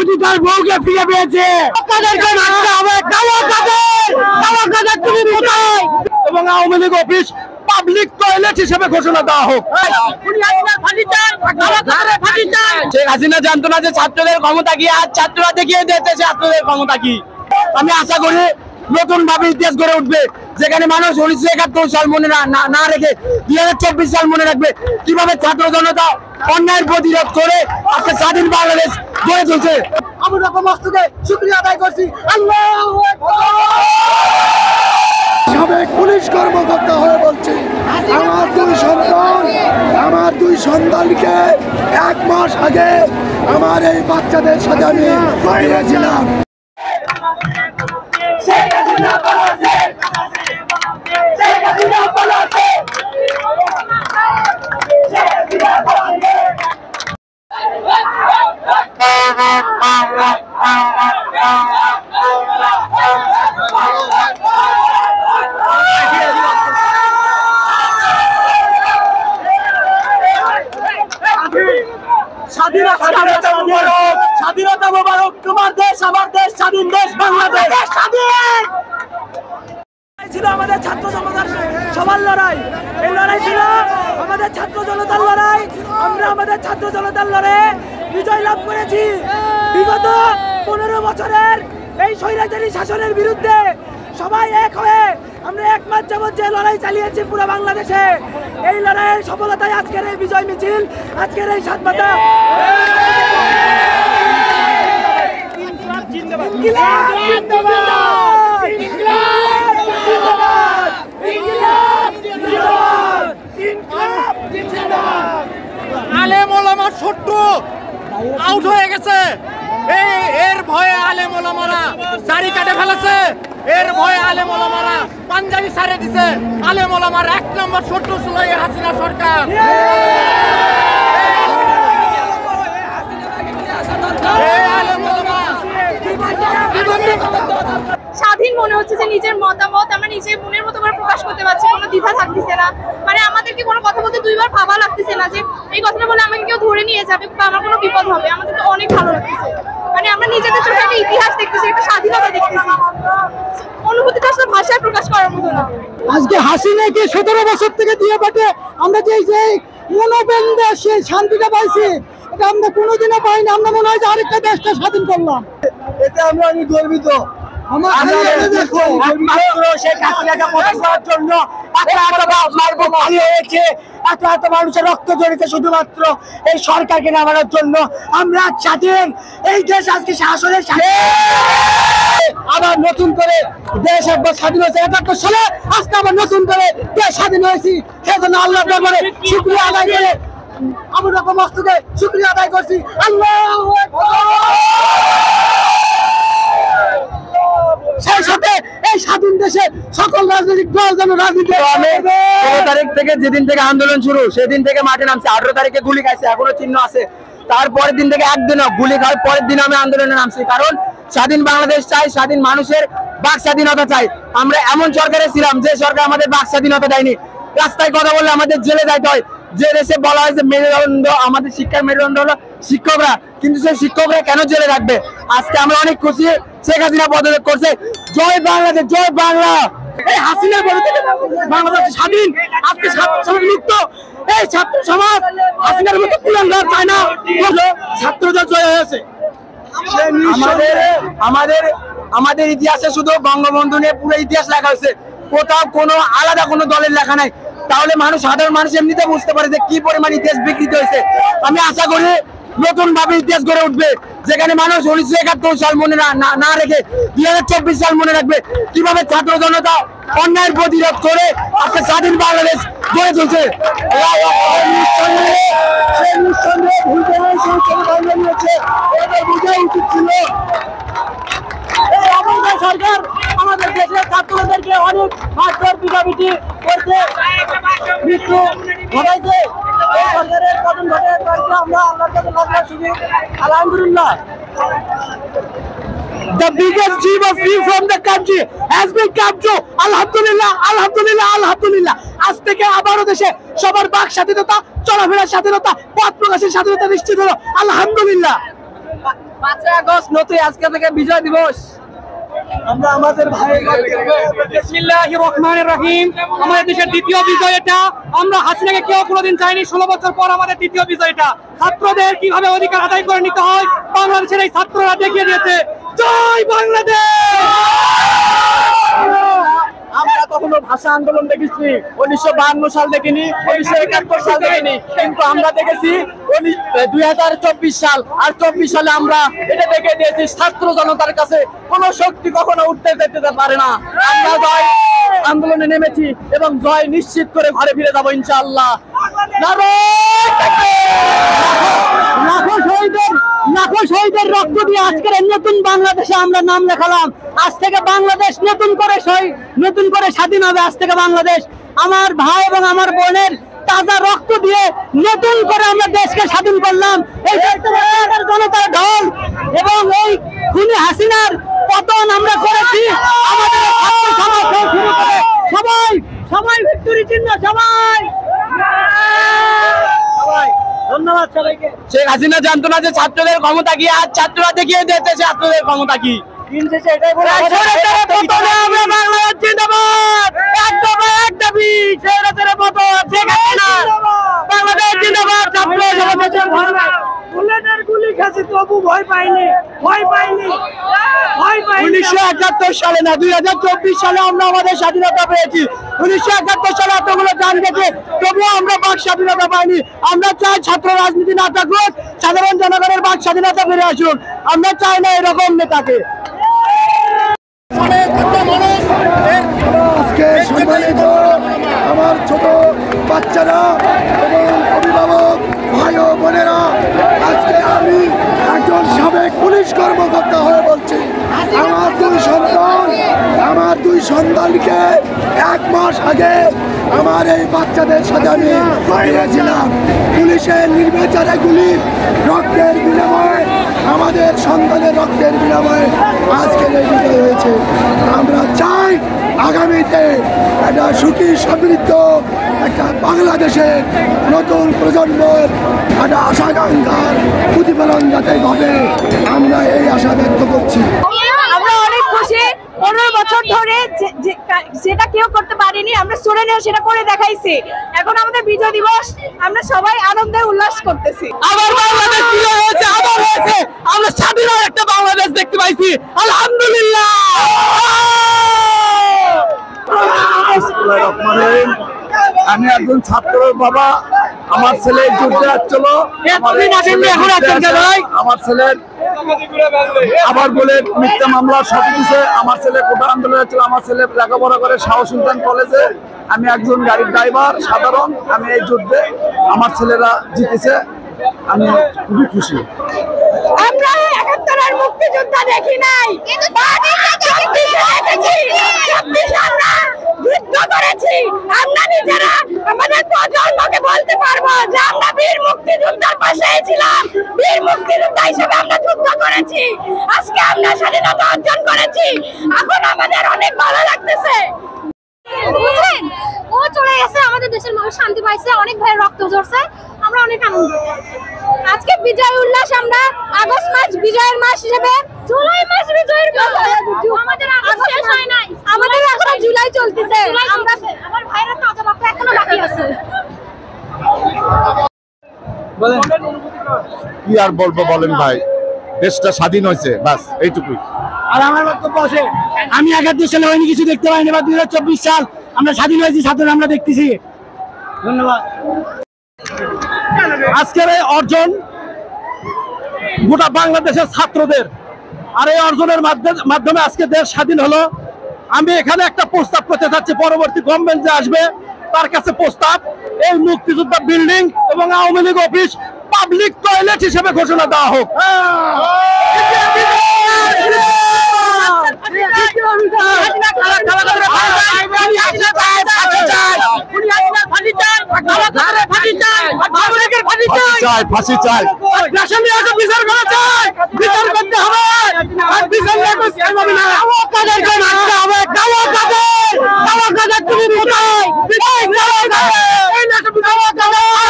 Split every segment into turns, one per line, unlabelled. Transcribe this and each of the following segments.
প্রতিশ্রুতি তার বউকে ফিরে পেয়েছে। এবং Awami League office public toilet হিসেবে ঘোষণা দেওয়া হোক। শেখ হাসিনা জানতো না যে ছাত্রদের ক্ষমতা কি, আজ ছাত্ররা দেখিয়ে দিয়েছে ছাত্রদের ক্ষমতা কি। আমি আশা করি নতুন ভাবে ইতিহাস গড়ে উঠবে, যেখানে মানুষ 1971 সাল মনে না রেখে 2024 সাল মনে রাখবে কিভাবে ছাত্র জনতা অন্যায়ের প্রতিরোধ করে আজকে স্বাধীন বাংলাদেশ গড়ে তুলছে। আবু রকম মস্তকে শুকরিয়া আদায় করছি। আল্লাহু আকবার।
সাবেক পুলিশ কর্মকর্তা হয়ে বলছি, আমার দুই সন্তানকে 1 মাস আগে আমার এই বাচ্চাদের সাথে আমি ফিরেছিলাম।
স্বাধীনতা মোবারক, তোমার দেশ আমার দেশ, স্বাধীন দেশ বাংলাদেশ স্বাধীন। ছিল আমাদের ছাত্র জনতার সবার লড়াই, এই লড়াই ছিল আমাদের ছাত্র জনতার লড়াই। আমরা আমাদের ছাত্র জনতার লড়াইয়ে বিজয় লাভ করেছি। বিগত 15 বছরের এই স্বৈরাচারী শাসনের বিরুদ্ধে সবাই এক হয়ে আমরা 1 মাস যাবৎ যে লড়াই চালিয়েছি পুরো বাংলাদেশে, এই লড়াইয়ের সফলতায় আজকের এই বিজয় মিছিল, আজকের এই স্বাধীনতা।
আলেম ওলামা ছোট্ট আউট হয়ে গেছে, এর ভয়ে আলেম ওলামারা দাড়ি কাটে ফেলেছে, এর ভয়ে আলেম ওলামারা পাঞ্জাবি ছাড়ে দিছে। আলেম ওলামার 1 নম্বর ছোট্ট ছিল এই হাসিনা সরকার।
স্বাধীন মনে হচ্ছে যে নিজের মতামত আমরা নিজের মনের মতো করে প্রকাশ করতে পারছি, কোনো দ্বিধা থাকতেছে না। মানে আমাদেরকে কোনো কথা বলতে 2 বার ভাবা লাগতেছে না যে এই কথাটা বলে আমাকে কেউ ধরে নিয়ে যাবে বা আমার কোনো বিপদ হবে। আমাদের তো অনেক ভালো লাগতেছে, মানে আমরা নিজেদের চোখে একটা ইতিহাস দেখতেছি, একটা স্বাধীনতা দেখতেছি। অনুভূতিটা আসলে ভাষায় প্রকাশ করার মতো না।
আজকে হাসিনাকে 17 বছর থেকে দিয়ে পাঠে আমরা যে মনোবেন্দে সেই শান্তিটা পাইছি, এটা আমরা কোনোদিনও পাইনি। আমরা মনে হয় যে আরেকটা দেশটা স্বাধীন করলাম, এতে আমরা অনেক গর্বিত। মানুষের রক্ত জড়িত শুধুমাত্র এই সরকারকে নামানোর জন্য। আমরা স্বাধীন, এই দেশ আজকে শাসনের আবার নতুন করে দেশ একবার স্বাধীন হয়েছে 71 সালে, আজকে আবার নতুন করে দেশ স্বাধীন হয়েছি। সেজন্য আল্লাহর দরবারে শুকরিয়া আদায় করে আবু রকম মস্তকে শুকরিয়া আদায় করছি। আল্লাহু আকবার। সেই সাথে এই স্বাধীন দেশে সকল রাজনৈতিক দল যেন রাজনীতি। 16 তারিখ থেকে যেদিন থেকে আন্দোলন শুরু সেদিন থেকে মাঠে নামছে। 18 তারিখে গুলি খাইছে, এখনো চিহ্ন আছে। তারপরের দিন থেকে একদিনও গুলি খাওয়ার পরের দিন আমি আন্দোলনে নামছি, কারণ স্বাধীন বাংলাদেশ চাই, স্বাধীন মানুষের বাক স্বাধীনতা চাই। আমরা এমন সরকারে ছিলাম যে সরকার আমাদের বাক স্বাধীনতা দেয়নি। রাস্তায় কথা বললে আমাদের জেলে যাইতে হয়। যে দেশে বলা হয় যে মেরুদণ্ড, আমাদের শিক্ষার মেরুদণ্ড হলো শিক্ষকরা, কিন্তু সেই শিক্ষকরা কেন জেলে রাখবে? আজকে আমরা অনেক খুশি শেখ হাসিনা পদত্যাগ করছে। জয় বাংলাদেশ, জয় বাংলা। এই হাসিনার বিরুদ্ধে বাংলাদেশ স্বাধীন, আজকে ছাত্র সমাজ মুক্ত। এই ছাত্র সমাজ হাসিনার মতো কুলাঙ্গার চায় না, ছাত্রদের জয় হয়েছে। আমাদের ইতিহাসে শুধু বঙ্গবন্ধু নিয়ে পুরো ইতিহাস লেখা হয়েছে, কোথাও কোনো আলাদা কোনো দলের লেখা নাই। তাহলে সাধারণ মানুষ এমনিতে বুঝতে পারে যে কি পরিমাণ ইতিহাস বিকৃত হয়েছে। আমি আশা করি নতুন ভাবে ইতিহাস গড়ে উঠবে, যেখানে মানুষ 1971 সাল মনে না রেখে 2024 সাল মনে রাখবে কিভাবে ছাত্র জনতা অন্যায়ের প্রতিরোধ করে আজকে স্বাধীন বাংলাদেশ গড়ে তুলছে। উচিত ছিল সরকার আমাদের দেশের ছাত্রদেরকে অনেক মারধর পিটাপিটি করছে, মৃত্যু ঘটাইছে। এই সরকারের পতন ঘটে আমরা আল্লাহর কাছে লাখ লাখ শুকর, আলহামদুলিল্লাহ। The biggest dream of free from the country has been come true. আলহামদুলিল্লাহ, আলহামদুলিল্লাহ, আলহামদুলিল্লাহ। আজ থেকে আবারও দেশে সবার বাক স্বাধীনতা, চলাফেরার স্বাধীনতা, পথ প্রকাশের স্বাধীনতা নিশ্চিত হলো। আলহামদুলিল্লাহ। 5 আগস্ট নতুন আজকে থেকে বিজয় দিবস।
আমরা আমাদের ভাই
বিসমিল্লাহির রহমানির রহিম। আমাদের দেশের দ্বিতীয় বিজয় এটা। আমরা হাসিনাকে কেউ কোনোদিন চাইনি। 16 বছর পর আমাদের দ্বিতীয় বিজয় এটা। ছাত্রদের কিভাবে অধিকার আদায় করে নিতে হয় বাংলাদেশের এই ছাত্ররা দেখিয়ে দিয়েছে। জয় বাংলাদেশ। আমরা কখনো ভাষা আন্দোলন দেখেছি 1952 সাল দেখিনি, 1971 সাল দেখিনি, কিন্তু আমরা দেখেছি 2024 সাল। আর 24 সালে আমরা এটা দেখে দিয়েছি ছাত্র জনতার কাছে কোনো শক্তি কখনো উঠতে যেতে পারে না। আমরা জয় আন্দোলনে নেমেছি এবং জয় নিশ্চিত করে ঘরে ফিরে যাবো ইনশাআল্লাহ। লাখো শহীদের রক্ত দিয়ে আজকের নতুন বাংলাদেশে আমরা নাম লেখালাম। আজ থেকে বাংলাদেশ নতুন করে স্বাধীন হবে। আজ থেকে বাংলাদেশ আমার ভাই এবং আমার বোনের তাজা রক্ত দিয়ে নতুন করে আমরা দেশকে স্বাধীন করলাম। এই জনতার ঢল এবং এই খুনি হাসিনার পতন আমরা করেছি। আমাদের সবাই ভিক্টরি চিহ্ন সবাই। ধন্যবাদ সবাইকে। শেখ হাসিনা জানতো না যে ছাত্রদের ক্ষমতা কি, আজ ছাত্ররা দেখিয়ে দিয়েছে ছাত্রদের ক্ষমতা কি। বাংলাদেশ জিন্দাবাদ। গুলি খাচ্ছি তবু ভয় পাইনি। 1971 সালে না 2024 সালে আমরা আমাদের স্বাধীনতা পেয়েছি। 1971 সালে এতগুলো জান গেছে তবুও আমরা বাক স্বাধীনতা পাইনি। আমরা চাই ছাত্র রাজনীতি না থাকুক, সাধারণ জনগণের বাক স্বাধীনতা ফিরে আসুক। আমরা চাই না এরকম নেতাকে।
আজকে সম্মানিত আমার ছোট বাচ্চারা এবং অভিভাবক ভাই ও বোনেরা, আজকে আমি একজন সাবেক পুলিশ কর্মকর্তা হয়ে বলছি, আমার দুই সন্তানকে 1 মাস আগে আমার এই বাচ্চাদের সাথে আমি পেয়েছিলাম। পুলিশের নির্বিচারে গুলির রক্তের বিনিময়ে, আমাদের সন্তানের রক্তের বিনিময়ে আজকের এই বিজয় হয়েছে। আমরা চাই আগামীতে একটা সুখী সমৃদ্ধ একটা বাংলাদেশের নতুন প্রজন্মের একটা আশাকাঙ্ক্ষার প্রতিফলন যাতে ঘটে, আমরা এই আশা ব্যক্ত করছি।
আমরা অনেক খুশি। 15 বছর ধরে যেটা কেউ করতে পারেনি আমরা স্টুডেন্টরা সেটা করে দেখাইছি। এখন আমাদের বিজয় দিবস, আমরা সবাই আনন্দে উল্লাস করতেছি।
আবার বাংলাদেশ বিজয় হয়েছে, আবার হয়েছে। আমরা স্বাধীন একটা বাংলাদেশ দেখতে পাইছি, আলহামদুলিল্লাহ।
আমি একজন ছাত্রের বাবা। আমার ছেলে যুদ্ধে আসছিল, আমার ছেলের আবার বলে মিথ্যা মামলা সব দিচ্ছে। আমার ছেলে কোটা আন্দোলনে ছিল, আমার ছেলে লেখাপড়া করে শাহ সুলতান কলেজে। আমি একজন গাড়ির ড্রাইভার সাধারণ। আমি এই যুদ্ধে আমার ছেলেরা জিতেছে, আমি খুবই খুশি।
আমরা 71-এর মুক্তিযোদ্ধা দেখি নাই, আমরা যুদ্ধ করেছি। আমরা নিজেরা আমাদের প্রজন্মকে বলতে পারবো যে আমরা বীর মুক্তিযোদ্ধার পাশেই ছিলাম। বীর মুক্তিযোদ্ধা হিসেবে আমরা যুদ্ধ করেছি। আজকে আমরা স্বাধীনতা অর্জন করেছি। এখন আমাদের অনেক ভালো লাগতেছে। বুঝছেন, ও চলে গেছে, আমাদের দেশের মানুষ শান্তি পাইছে, অনেক ভাইয়ের রক্ত ঝরছে, আমরা অনেক আনন্দ। আজকে বিজয় উল্লাস, আমরা আগস্ট মাস বিজয়ের মাস হিসেবে, জুলাই মাস বিজয়ের মাস। আমাদের আগস্ট শেষ হয় নাই, আমাদের এখন জুলাই চলতেছে। আমরা আমার ভাইরা তাজা রক্ত এখনো বাকি আছে।
কি আর বলবো বলেন ভাই, দেশটা স্বাধীন হয়েছে, বাস এইটুকুই।
আর আমার বক্তব্য আছে, আমি 71 সালে হয়নি কিছু দেখতে পাইনি, বা 2024 সাল আমরা স্বাধীন হয়েছি, ছাত্র আমরা দেখতেছি। ধন্যবাদ। আজকের এই অর্জন গোটা বাংলাদেশের ছাত্রদের, আর এই অর্জনের মাধ্যমে আজকে দেশ স্বাধীন হলো। আমি এখানে একটা প্রস্তাব করতে চাচ্ছি, পরবর্তী গভর্নমেন্ট যে আসবে তার কাছে প্রস্তাব, এই মুক্তিযোদ্ধা বিল্ডিং এবং Awami League office public toilet হিসেবে ঘোষণা দেওয়া হোক।
ফাঁসি চাই,
বিচার করা চাই, বিচার করতে হবে। আর বিচার না করতে হবে না, কাদেরকে মারতে হবে, কাদের তুমি কোথায়?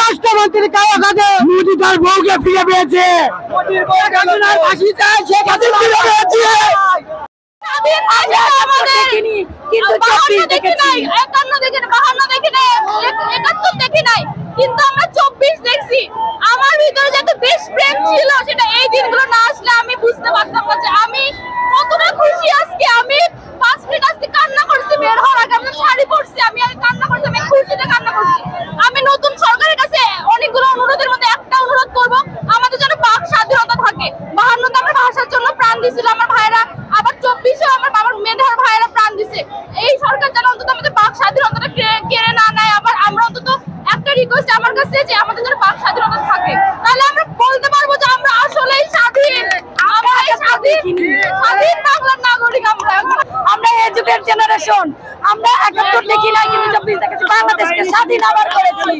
রাষ্ট্রমন্ত্রী হাসিনার কায়া কাজে মোদি তার বউকে ফিরে পেয়েছে। মোদির বউ হাসিনার ফাঁসি চায়, শেখ হাসিনা ফিরে পেয়েছে।
স্বাধীন আছে আমাদের, কিন্তু 24 দেখি নাই, 51 দেখি নাই, 52 দেখি নাই, 71 দেখি নাই, কিন্তু আমরা 24 দেখছি। আমার ভিতরে যত দেশপ্রেম ছিল সেটা এই দিনগুলো না আসলে আমি বুঝতে পারতাম না যে আমি কতটা খুশি আজকে। আমি 5 মিনিট আজকে কান্না করছি বের হওয়ার আগে, আমি শাড়ি পরছি, আমি কান্না করছি, আমি খুশিতে কান্না করছি। আমি নতুন সরকারের কাছে অনেকগুলো অনুরোধের মধ্যে একটা অনুরোধ করব, আমাদের যেন বাক স্বাধীনতা থাকে। 52তে আমরা ভাষার জন্য প্রাণ দিয়েছিল আমার ভাইরা, আবার 24এও আমার বাবার মেধার ভাইরা প্রাণ দিছে। এই সরকার যেন অন্তত আমাদের বাক স্বাধীনতাটা কেড়ে না নেয়। আবার আমরা অন্তত একটা রিকোয়েস্ট আমার কাছে যে আমাদের যেন বাক স্বাধীনতা থাকে, তাহলে আমরা বলতে পারবো যে আমরা আসলেই স্বাধীন, আমরা স্বাধীন বাংলার নাগরিক। আমরা এই যুগের জেনারেশন, আমরা 71 দেখি নাই, কিন্তু 24 দেখেছি, বাংলাদেশকে স্বাধীন আবার করেছি।